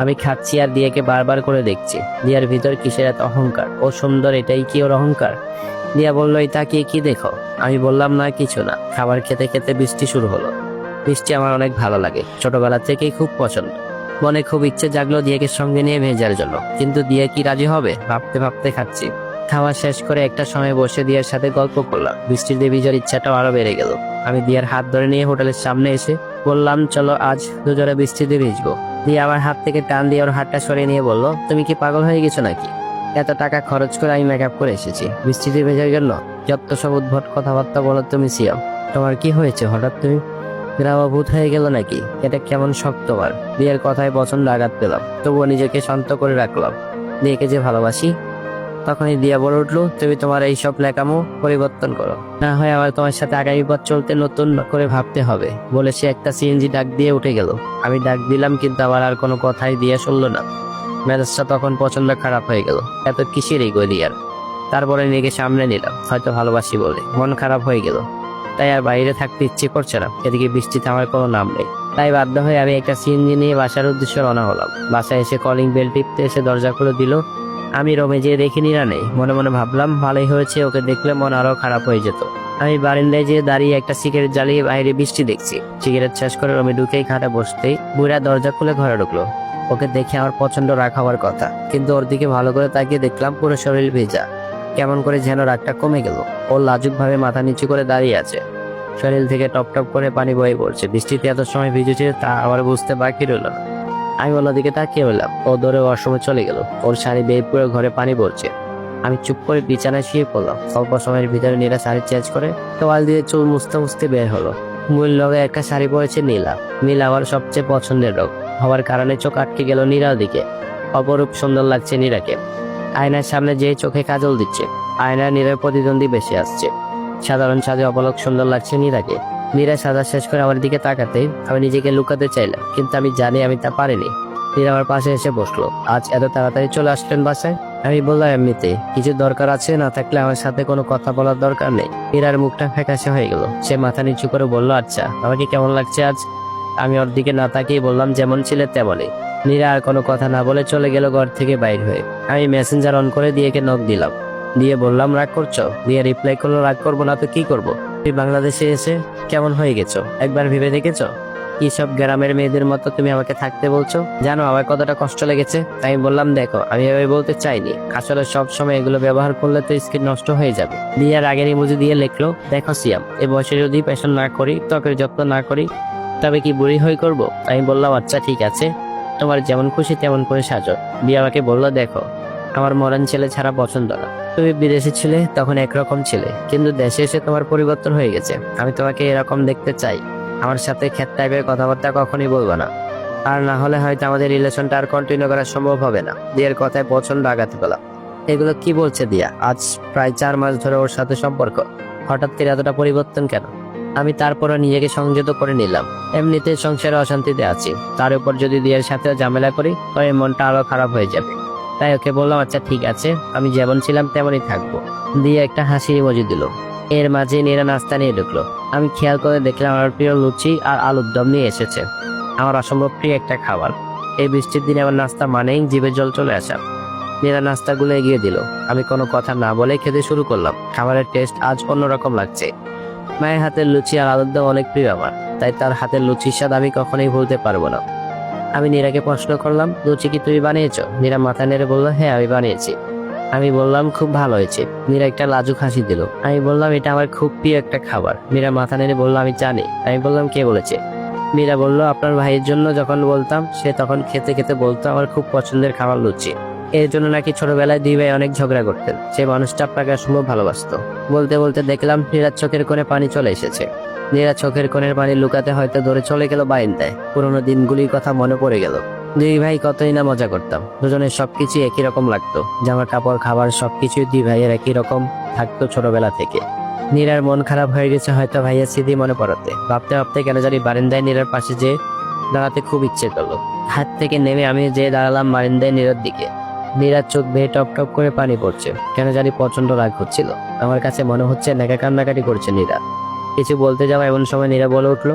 আমি খাচ্ছি আর দিয়াকে বারবার করে দেখছি। দিয়ার ভিতর কিসের এত অহংকার, ও সুন্দর এটাই কি ওর অহংকার? দিয়া বলল, এই তাকিয়ে কি দেখো? আমি বললাম, না কিছু না। খাবার খেতে খেতে বৃষ্টি শুরু হলো। বৃষ্টি আমার অনেক ভালো লাগে, ছোটবেলা থেকেই খুব পছন্দ। মনে খুব ইচ্ছে জাগলো দিয়াকে সঙ্গে নিয়ে ভেজার জন্য, কিন্তু দিয়া কি রাজি হবে? ভাবতে ভাবতে খাচ্ছি। খাওয়া শেষ করে একটা সময় বসে দিয়ার সাথে গল্প করলাম। বৃষ্টিতে ভিজার ইচ্ছাটাও আরো বেড়ে গেল। আমি দিয়ার হাত ধরে নিয়ে হোটেলের সামনে এসে বললাম, চলো আজ দুজনে বৃষ্টিতে ভিজবো। দিয়ে আমার হাত থেকে টান দিয়ে ওর হাতটা সরিয়ে নিয়ে বলল, তুমি কি পাগল হয়ে গেছো নাকি? এত টাকা খরচ করে আমি মেকআপ করে এসেছি বৃষ্টিতে ভেজার জন্য? যত সব উদ্ভট কথাবার্তা বলো তুমি সিয়াম। তোমার কি হয়েছে? হঠাৎ তুমি গ্রামভূত হয়ে গেল নাকি? এটা কেমন শখ তোমার? দিয়ার কথায় পছন্দ আঘাত পেলাম, তবুও নিজেকে শান্ত করে রাখলাম। দিয়াকে যে ভালোবাসি। তখনই দিয়া বলে উঠলো, তুমি তোমার এই সব লেখামো পরিবর্তন করো, না হয় আবার তোমার সাথে আগামী পথ চলতে নতুন করে ভাবতে হবে। বলে সে একটা সিএনজি ডাক দিয়ে উঠে গেল। আমি ডাক দিলাম, কিন্তু আমার আর কোনো কথাই দিয়া শুনলো না। মেজাজটা তখন প্রচন্ড খারাপ হয়ে গেল। এত কিসের এই দিয়ার? তারপরে নিজেকে সামনে নিলাম, হয়তো ভালোবাসি বলে মন খারাপ হয়ে গেল, তাই আর বাইরে থাকতে ইচ্ছে করছে না। এদিকে বৃষ্টিতে আমার কোনো নাম নেই, তাই বাধ্য হয়ে আমি একটা সিএনজি নিয়ে বাসার উদ্দেশ্যে রওনা হলাম। বাসায় এসে কলিং বেল টিপতে এসে দরজা খুলে দিল। আমি রুমে যেয়ে দেখি নীরা নেই। মনে মনে ভাবলাম, ভালোই হয়েছে, ওকে দেখলে মন আরো খারাপ হয়ে যেত। আমি বারান্দায় যেয়ে দাঁড়িয়ে একটা সিগারেট জ্বালিয়ে বাইরে বৃষ্টি দেখছি। সিগারেট শেষ করে রুমে ঢুকেই খাটে বসতেই বুড়া দরজা খুলে ঘরে ঢুকলো। ওকে দেখে আমার প্রচন্ড রাগ হওয়ার কথা, কিন্তু ওর দিকে ভালো করে তাকিয়ে দেখলাম পুরো শরীর ভেজা। কেমন করে যেন রাগটা কমে গেল। ও লাজুক ভাবে মাথা নিচু করে দাঁড়িয়ে আছে, শরীর থেকে টপ টপ করে পানি বয়ে পড়ছে। বৃষ্টিতে এত সময় ভিজেছে তা আমার বুঝতে বাকি রইল না। আমি অন্যদিকে তাকিয়ে রইলাম। ও দৌড়ে ওয়াশরুমে চলে গেল। ওর শাড়ি বেয়ে পুরো ঘরে পানি পড়ছে। আমি চুপ করে বিছানায় শুয়ে পড়লাম। অল্প সময়ের ভিতরে নীলা শাড়ি চেঞ্জ করে তোয়াল দিয়ে চুল মুছতে মুছতে বের হলো। মূল লগে একটা শাড়ি পরেছে নীলা। নীলা আমার সবচেয়ে পছন্দের রং হওয়ার কারণে চোখ আটকে গেল নীলার দিকে। অপরূপ সুন্দর লাগছে নীলাকে। আয়নার সামনে যে চোখে কাজল দিচ্ছে, আয়নায় নীলার প্রতিদ্বন্দ্বী বেশি আসছে। সাধারণ সাজে অপলক সুন্দর লাগছে নীলাকে। নীরা সাজা শেষ করে আমার দিকে তাকাতে আমি নিজেকে লুকাতে চাইলাম, কিন্তু আমি জানি আমি তা পারিনি। নীরা আমার পাশে এসে বসলো। আজ এত তাড়াতাড়ি চলে আসলেন বাসায়? আমি বললাম, এমনিতে কিছু দরকার আছে, না থাকলে আমার সাথে কোনো কথা বলার দরকার নেই। নীরার মুখটা ফ্যাকাশে হয়ে গেল। সে মাথা নিচু করে বলল, আচ্ছা আমাকে কেমন লাগছে আজ? আমি ওর দিকে না তাকিয়ে বললাম, যেমন ছিলে তেমনই। নীরা আর কোনো কথা না বলে চলে গেল ঘর থেকে বাইর হয়ে। আমি মেসেঞ্জার অন করে দিয়েকে নক দিলাম। দিয়ে বললাম, রাগ করছো? দিয়ে রিপ্লাই করলো, রাগ করবো না তো কি করবো? তুমি বাংলাদেশে এসে কেমন হয়ে গেছো একবার ভেবে দেখেছো? কি সব গ্রামের মেয়েদের মতো তুমি আমাকে থাকতে বলছো? জানো আমার কতটা কষ্ট লেগেছে? তাই বললাম, দেখো আমি এভাবে বলতে চাইনি, আসলে সব সময় এগুলো ব্যবহার করলে তো স্কিন নষ্ট হয়ে যাবে। দিয়ে আগের ইমোজি দিয়ে লিখলো, দেখো সিয়াম, এ বয়সে যদি পেশন না করি, ত্বকের যত্ন না করি, তবে কি বুড়ি হয়ে করবো? আমি বললাম, আচ্ছা ঠিক আছে, তোমার যেমন খুশি তেমন করে সাজো। দিয়ে আমাকে বললো, দেখো আমার মরান ছেলে ছাড়া পছন্দ না। তুমি বিদেশে ছিলে তখন একরকম ছিলে, কিন্তু দেশে এসে তোমার পরিবর্তন হয়ে গেছে। আমি তোমাকে এরকম দেখতে চাই। আমার সাথে খ্যাত টাইপের কথাবার্তা কখনই বলবো না, আর না হলে হয়তো আমাদের রিলেশনটা আর কন্টিনিউ করা সম্ভব হবে না। দিয়ার কথায় প্রচন্ড আঘাত পেলাম। এগুলো কি বলছে দিয়া? আজ প্রায় 4 মাস ধরে ওর সাথে সম্পর্ক, হঠাৎ করে এতটা পরিবর্তন কেন? আমি তারপরও নিজেকে সংযত করে নিলাম। এমনিতে সংসারে অশান্তিতে আছি, তার উপর যদি দিয়ার সাথে ঝামেলা করি তবে মনটা আরো খারাপ হয়ে যাবে। তাই ওকে বললাম, আচ্ছা ঠিক আছে, আমি যেমন ছিলাম তেমনই থাকবো। দিয়ে একটা হাসির ইমোজি দিল। এর মাঝে নীরা নাস্তা নিয়ে ঢুকলো। আমি খেয়াল করে দেখলাম আমার প্রিয় লুচি আর আলুর দম নিয়ে এসেছে। আমার অসম্ভব প্রিয় একটা খাবার। এই বৃষ্টির দিনে আমার নাস্তা মানেই জিভে জল চলে আসা। নীরা নাস্তাগুলো এগিয়ে দিল। আমি কোনো কথা না বলে খেতে শুরু করলাম। খাবারের টেস্ট আজ অন্যরকম লাগছে। মায়ের হাতের লুচি আর আলুর দম অনেক প্রিয় আমার, তাই তার হাতের লুচির স্বাদ আমি কখনোই ভুলতে পারবো না। আমি নীরাকে প্রশ্ন করলাম, লুচি কি তুমি বানিয়েছো? নীরা মাথা নেড়ে বললো, হ্যাঁ আমি বানিয়েছি। আমি বললাম, খুব ভালো হয়েছে। নীরা একটা লাজুক হাসি দিল। আমি বললাম, এটা আমার খুব প্রিয় একটা খাবার। নীরা মাথা নেড়ে বললো, আমি জানি। আমি বললাম, কে বলেছে? মীরা বলল, আপনার ভাইয়ের জন্য যখন বলতাম সে তখন খেতে খেতে বলতো আমার খুব পছন্দের খাবার লুচি। এর জন্য নাকি ছোটবেলায় 2 ভাই অনেক ঝগড়া করতেন। সেই মানুষটা আপনাকে অসম্ভব ভালোবাসতো। বলতে বলতে দেখলাম নীরার চোখের কোণে পানি চলে এসেছে। নীরা চোখের কোণের পানি লুকাতে হয়তো ধরে চলে গেল বারান্দায়। পুরোনো দিনগুলির কথা মনে পড়ে গেল। 2 ভাই কতই না মজা করতাম। দুজনের সবকিছু একই রকম লাগতো। জামা কাপড় খাবার সবকিছুই 2 ভাইয়ের একই রকম থাকতো ছোটবেলা থেকে। নীরার মন খারাপ হয়ে গেছে হয়তো ভাইয়ের স্মৃতি মনে পড়াতে। ভাবতে ভাবতে কেন জানি বারান্দায় নীরার পাশে যে দাঁড়াতে খুব ইচ্ছে করলো। হাত থেকে নেমে আমি যে দাঁড়ালাম বারান্দায় নীরার দিকে। নীরার চোখ বেয়ে টপ টপ করে পানি পড়ছে। কেন জানি প্রচন্ড রাগ হচ্ছিল। আমার কাছে মনে হচ্ছে নেকা কান্নাকাটি করছে নীরা। কিছু বলতে যাওয়া এমন সময় নীরা বলে উঠলো,